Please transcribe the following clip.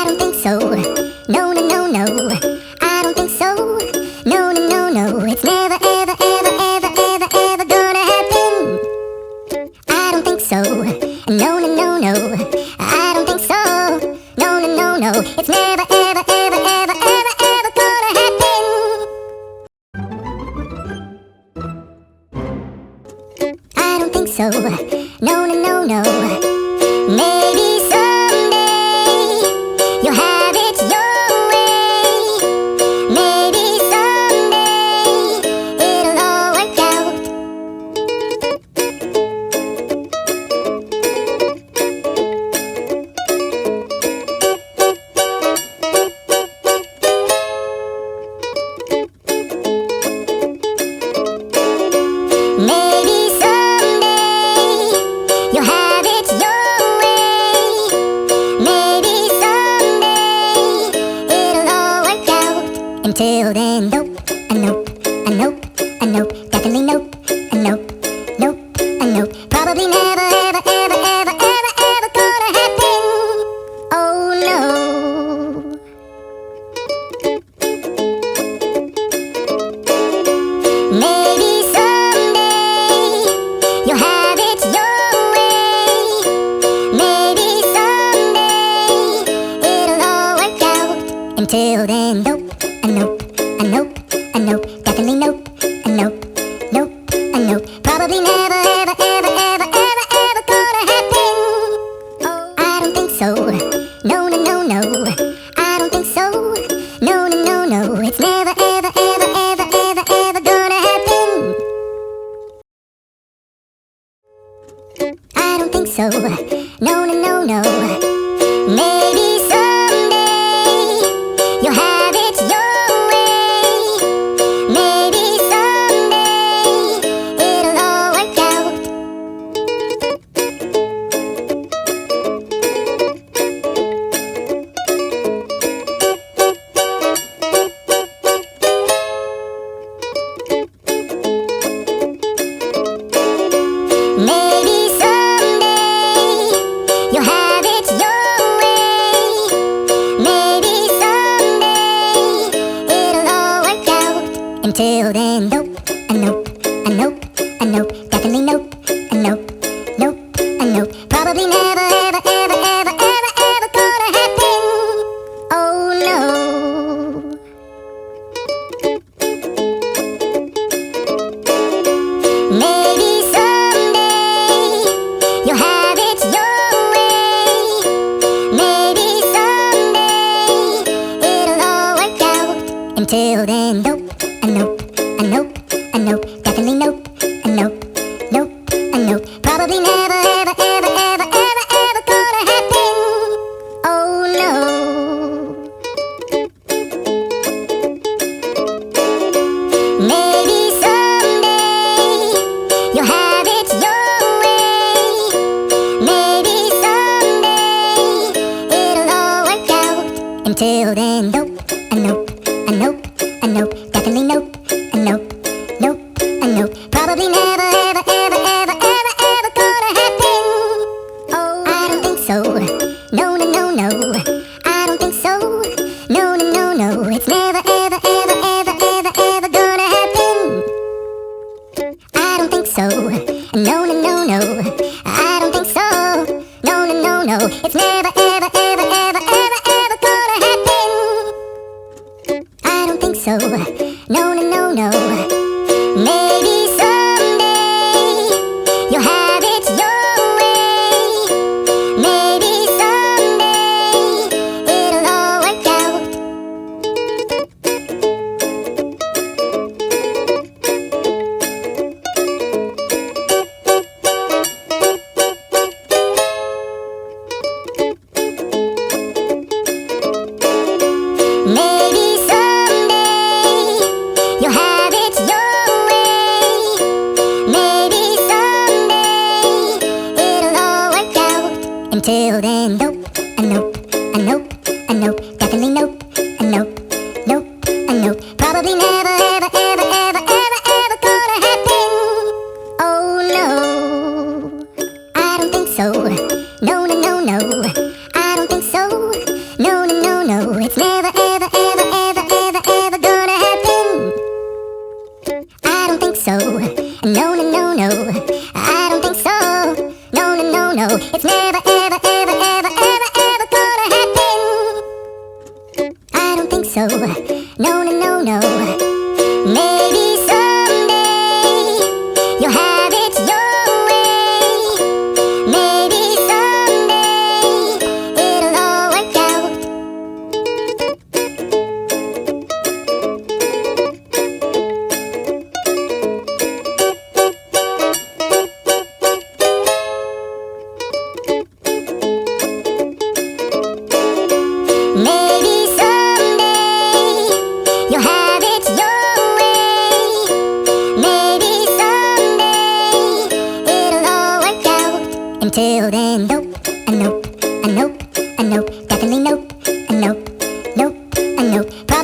don't think so. No, no, no, no. I don't think so. No, no, no, no. It's never, ever, ever, ever, ever, ever gonna happen. I don't think so. No, no, no, no. I don't think so. No, no, no, no. It's never, ever, ever, ever, ever, ever gonna happen. I don't think so. No, no, no, no. Maybe someday you'll have it your way. Maybe someday it'll all work out. Maybe someday you'll have it your way. Maybe someday it'll all work out. Until then, nope, a nope, a nope, a nope, definitely nope, a nope, nope, a nope. Probably never, ever, ever, ever, ever, ever gonna happen. Oh no. Maybe someday you'll have it your way. Maybe someday it'll all work out. Until then, nope, a nope, a nope, a nope, definitely nope, a nope, nope, a nope. Probably never, ever, ever, ever, ever, ever gonna happen. Oh, I don't think so. No, no, no, no. I don't think so. No, no, no, no. It's never, ever, ever, ever, ever, ever gonna happen. I don't think so. No, no, no, no. Maybe someday you'll have it your way. Maybe someday it'll all work out. Maybe someday you'll have it your way. Maybe someday it'll all work out. Until then, nope, a nope, a nope, a nope, definitely nope, a nope, nope, a nope. Probably never, ever, ever, ever, ever, ever gonna happen. Oh no. Maybe someday you'll have it your way. Maybe someday it'll all work out. Until then, nope, a nope, a nope, a nope, definitely nope, a nope, nope, a nope. Probably never, ever, ever, ever, ever, ever gonna happen. Oh no. Maybe someday you'll have it your way. Maybe someday it'll all work out. Until then, nope, a nope, a nope, a nope, definitely nope, a nope, nope, a nope. Probably never, ever, ever, ever, ever, ever gonna happen. Oh, I don't think so. No, no, no, no. I don't think so. No, no, no, no. It's never, ever, ever, ever, ever, ever gonna happen. I don't think so. No, no, no, no. I don't think so. No, no, no, no. It's never, ever, ever, ever, ever, ever gonna happen. I don't think so. No, no, no, no. Maybe someday you'll have it your way. Maybe someday it'll all work out. Maybe someday you'll have it your way. Maybe someday it'll all work out. Until then, nope, a nope, a nope, a nope, definitely nope, a nope, nope, a nope. Probably never, ever, ever, ever, ever, ever gonna happen. Oh no. I don't think so. No, no, no, no. I don't think so. No, no, no. Maybe someday you'll have it your way. Maybe someday it'll all work out. Until then, nope, a nope, a nope, a nope, definitely nope, a nope, nope, a nope.